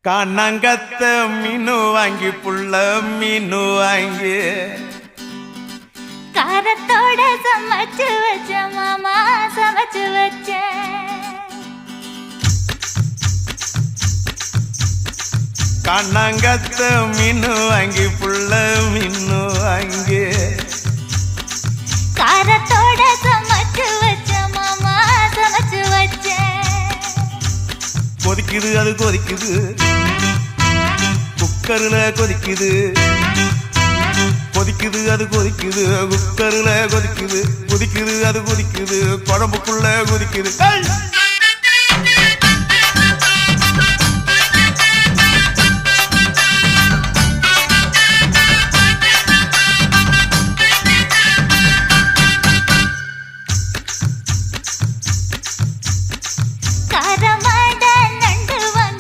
காணாங்கத்த மீனு வாங்கி புள்ள மீனு வாங்கி காரத்தோட சமைச்சு வச்ச மாமா சமைச்சு வச்ச காணாங்கத்த மீனு வாங்கி புள்ள மீனு வாங்கி காரத்தோட சமைச்சு வச்ச மாமா சமைச்சு வச்ச கொதிக்குது அது கொதிக்குது குக்கர்ல கொதிக்குது கொதிக்குது அது கொதிக்குது குக்கர்ல கொதிக்குது கொதிக்குது அது கொதிக்குது குழம்புக்குள்ள கொதிக்குது